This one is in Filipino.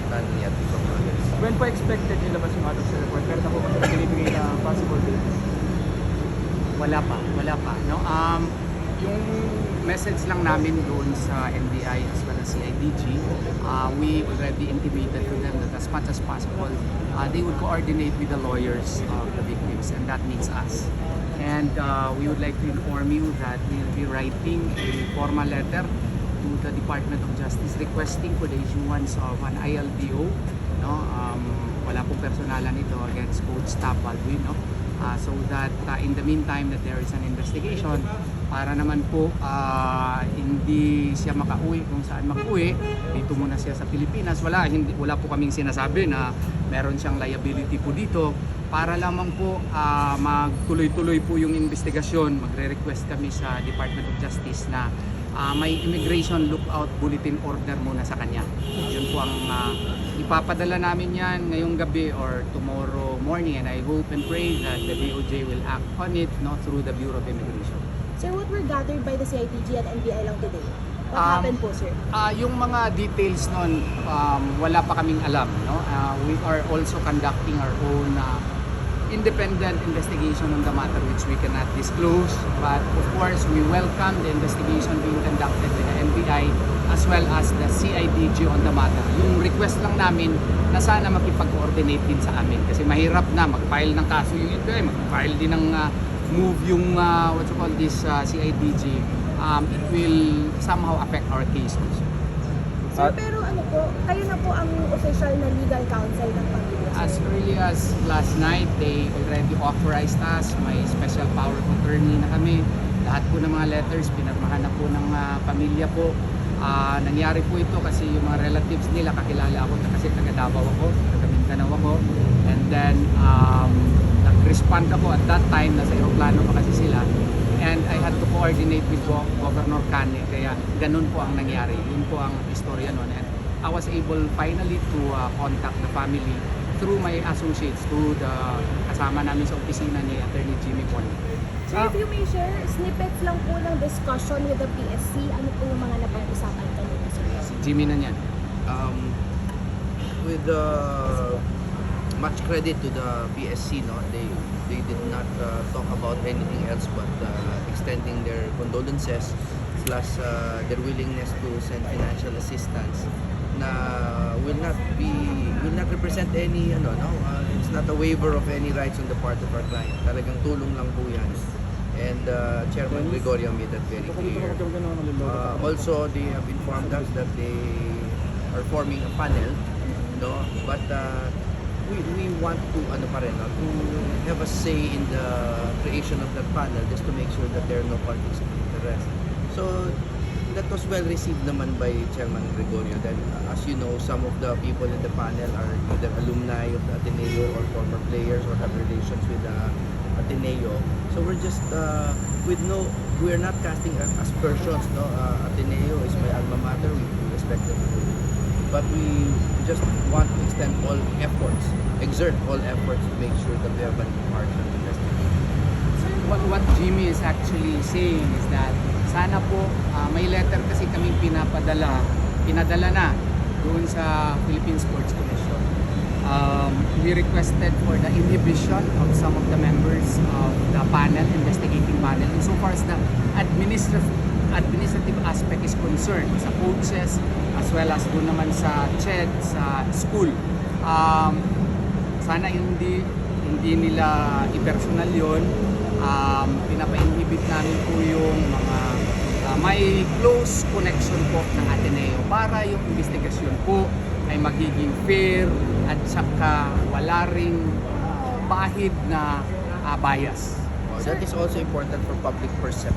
none yet from others. When po expected nilabas yung autopsy report? Pero na po ba sila binibigay na possible date? Wala pa. No? Yung message lang namin doon sa NBI as well as CIDG, we already intimated to them that as much as possible, they would coordinate with the lawyers of the victims, and that means us. And we would like to inform you that we will be writing a formal letter to the Department of Justice requesting for the issuance of an ILDO. No? Wala pong personalan ito against Coach Tab Baldwin. No? So that in the meantime that there is an investigation para naman po hindi siya makauwi kung saan makauwi, dito muna siya sa Pilipinas. Wala po kaming sinasabi na meron siyang liability po dito. Para lamang po magtuloy-tuloy po yung investigasyon, magre-request kami sa Department of Justice na may immigration lookout bulletin order muna sa kanya. Yun po ang ipapadala namin yan ngayong gabi or tomorrow morning, and I hope and pray that the DOJ will act on it, not through the Bureau of Immigration. Sir, what were gathered by the CIDG and NBI lang today? What happened po, sir? Yung mga details nun, wala pa kaming alam. No? We are also conducting our own independent investigation on the matter which we cannot disclose. But of course, we welcome the investigation being conducted by the NBI as well as the CIDG on the matter. Yung request lang namin na sana makipag-coordinate din sa amin kasi mahirap na mag-file ng kaso yung NBI, mag-file din ng move yung what you call this CIDG. It will somehow affect our case also. Sir, pero ano po, kayo na po ang official na legal counsel ng pamilya, sir? As early as last night, they already authorized us. May special power of attorney na kami. Lahat po ng mga letters, pinirmahan na po ng pamilya po. Nangyari po ito kasi yung mga relatives nila, kakilala ako kasi taga Davao ako, taga Mindanao ako. And then, nag-respond ako at that time, nasa aeroplano pa kasi sila. And I had to coordinate with Governor Cane, kaya ganun po ang nangyari. Yun po ang istorya nun. And I was able finally to contact the family through my associates, through the kasama namin sa opisina ni Attorney Jimmy Ponte. Sir, if you may share, snippets lang po ng discussion with the PSC, ano po yung mga napag-usapan kanina, sir? Si Jimmy na yan. With much credit to the PSC, no, they did not talk about anything else but extending their condolences plus their willingness to send financial assistance na will not represent any it's not a waiver of any rights on the part of our client. Talagang tulong lang po yan. And Chairman Gregorio made that very clear. Also, they have informed us that they are forming a panel, no? But we want to to have a say in the creation of that panel just to make sure that there are no conflicts of interest. So that was well received naman by Chairman Gregorio. Then as you know, some of the people in the panel are either alumni of the Ateneo or former players or have relations with the Ateneo. So we're just we're not casting aspersions. No, Ateneo is my alma mater. We respect them. But we just want to extend exert all efforts to make sure that we have an impartial investigation. What Jimmy is actually saying is that sana po, may letter kasi kaming pinadala na doon sa Philippine Sports Commission. We requested for the inhibition of some of the members of the panel, investigating panel, insofar as the administrative aspect is concerned sa coaches as well as doon naman sa CHED, sa school. Sana hindi nila i-personal yun. Pinapa-inhibit namin po yung mga may close connection po ng Ateneo para yung investigasyon po ay magiging fair at saka wala ring bahid na bias. That is also important for public perception.